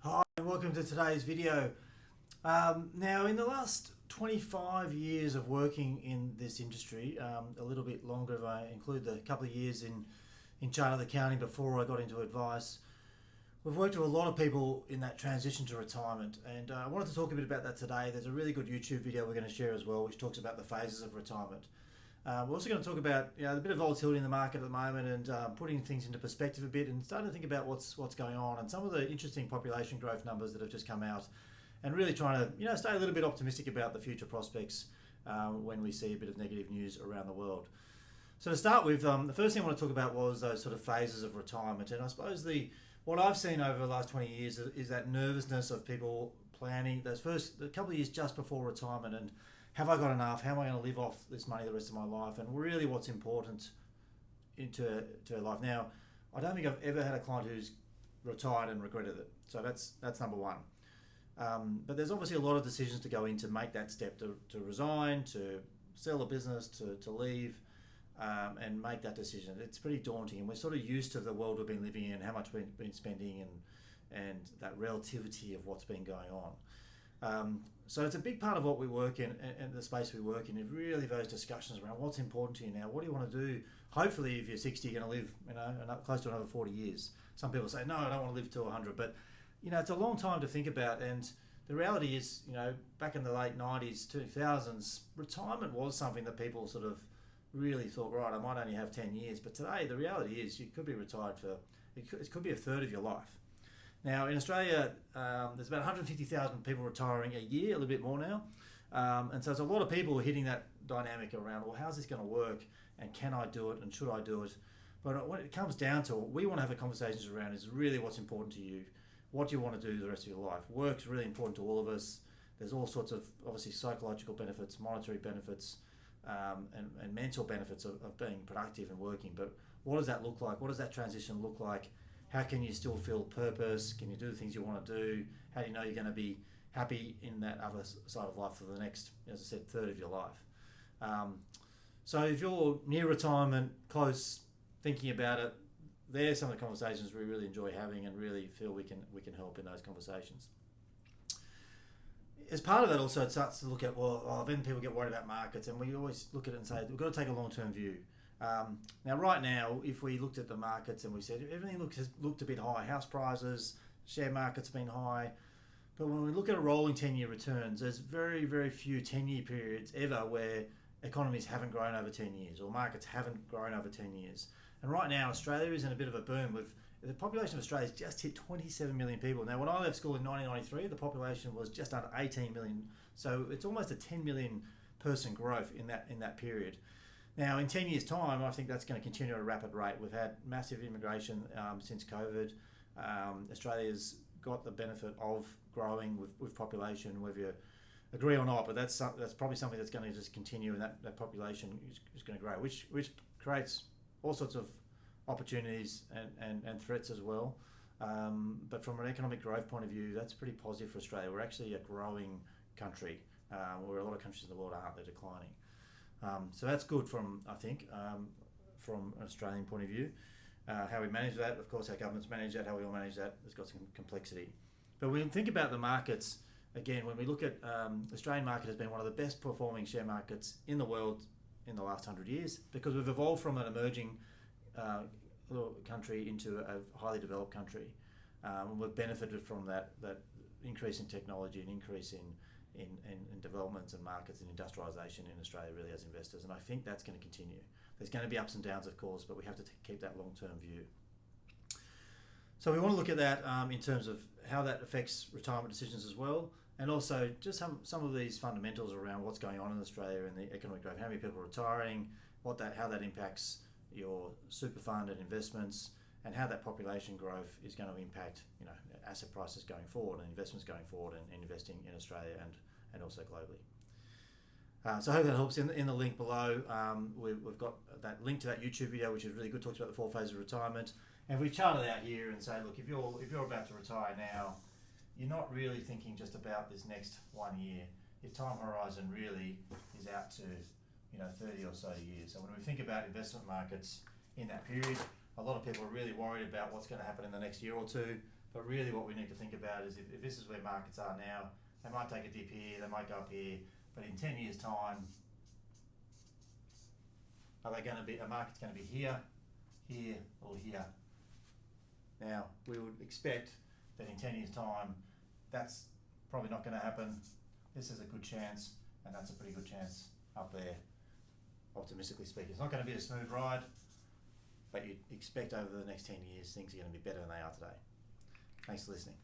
Hi, and welcome to today's video. Now, in the last 25 years of working in this industry, a little bit longer if I include the couple of years in chartered accounting before I got into advice, we've worked with a lot of people in that transition to retirement, and I wanted to talk a bit about that today. There's a really good YouTube video we're going to share as well, which talks about the phases of retirement. We're also going to talk about the bit of volatility in the market at the moment and putting things into perspective a bit and starting to think about what's going on and some of the interesting population growth numbers that have just come out, and really trying to stay a little bit optimistic about the future prospects when we see a bit of negative news around the world. So to start with, the first thing I want to talk about was those sort of phases of retirement, and I suppose what I've seen over the last 20 years is that nervousness of people planning those first couple of years just before retirement and have I got enough? How am I going to live off this money the rest of my life? And really what's important to life. Now, I don't think I've ever had a client who's retired and regretted it. So that's number one. But there's obviously a lot of decisions to go in to make that step, to resign, to sell a business, to leave, and make that decision. It's pretty daunting, and we're sort of used to the world we've been living in, how much we've been spending, and that relativity of what's been going on. So it's a big part of what we work in and the space we work in is really those discussions around what's important to you now. What do you want to do? Hopefully, if you're 60, you're going to live, close to another 40 years. Some people say, no, I don't want to live to 100, but it's a long time to think about. And the reality is, back in the late 90s, 2000s, retirement was something that people sort of really thought, right, I might only have 10 years. But today, the reality is you could be retired for, it could be a third of your life. Now, in Australia, there's about 150,000 people retiring a year, a little bit more now. And so it's a lot of people hitting that dynamic around, well, how's this going to work? And can I do it? And should I do it? But when it comes down to what we want to have a conversations around is really what's important to you. What do you want to do the rest of your life? Work's really important to all of us. There's all sorts of, obviously, psychological benefits, monetary benefits, and mental benefits of being productive and working. But what does that look like? What does that transition look like? How can you still feel purpose? Can you do the things you want to do? How do you know you're going to be happy in that other side of life for the next, as I said, third of your life? So if you're near retirement, close, thinking about it, there's some of the conversations we really enjoy having and really feel we can help in those conversations. As part of that also, it starts to look at, then people get worried about markets, and we always look at it and say, we've got to take a long-term view. Now, right now, if we looked at the markets and we said everything looked a bit high, house prices, share markets have been high, but when we look at a rolling 10-year returns, there's very, very few 10-year periods ever where economies haven't grown over 10 years or markets haven't grown over 10 years. And right now, Australia is in a bit of a boom. The population of Australia has just hit 27 million people. Now, when I left school in 1993, the population was just under 18 million. So it's almost a 10 million person growth in that period. Now, in 10 years' time, I think that's going to continue at a rapid rate. We've had massive immigration since COVID. Australia's got the benefit of growing with population, whether you agree or not, but that's probably something that's going to just continue, and that population is going to grow, which creates all sorts of opportunities and threats as well. But from an economic growth point of view, that's pretty positive for Australia. We're actually a growing country, where a lot of countries in the world aren't. They're declining. So that's good from an Australian point of view. How we manage that, of course, how governments manage that, how we all manage that, has got some complexity. But when we think about the markets, again, when we look at Australian market has been one of the best performing share markets in the world in the last 100 years because we've evolved from an emerging little country into a highly developed country. We've benefited from that increase in technology and increase in developments and markets and industrialisation in Australia really as investors, and I think that's going to continue. There's going to be ups and downs, of course, but we have to keep that long-term view. So we want to look at that in terms of how that affects retirement decisions as well, and also just some of these fundamentals around what's going on in Australia and the economic growth, how many people are retiring, how that impacts your super fund and investments, and how that population growth is going to impact asset prices going forward and investments going forward and investing in Australia and also globally. So I hope that helps. In the link below, we've got that link to that YouTube video, which is really good, talks about the 4 phases of retirement. And we chart it out here and say, look, if you're about to retire now, you're not really thinking just about this next 1 year. Your time horizon really is out to 30 or so years. So when we think about investment markets in that period, a lot of people are really worried about what's going to happen in the next year or two. But really what we need to think about is if this is where markets are now, they might take a dip here, they might go up here, but in 10 years' time, are they going to be, a market's going to be here, here, or here? Now, we would expect that in 10 years' time, that's probably not going to happen. This is a good chance, and that's a pretty good chance up there, optimistically speaking. It's not going to be a smooth ride, but you expect over the next 10 years, things are going to be better than they are today. Thanks for listening.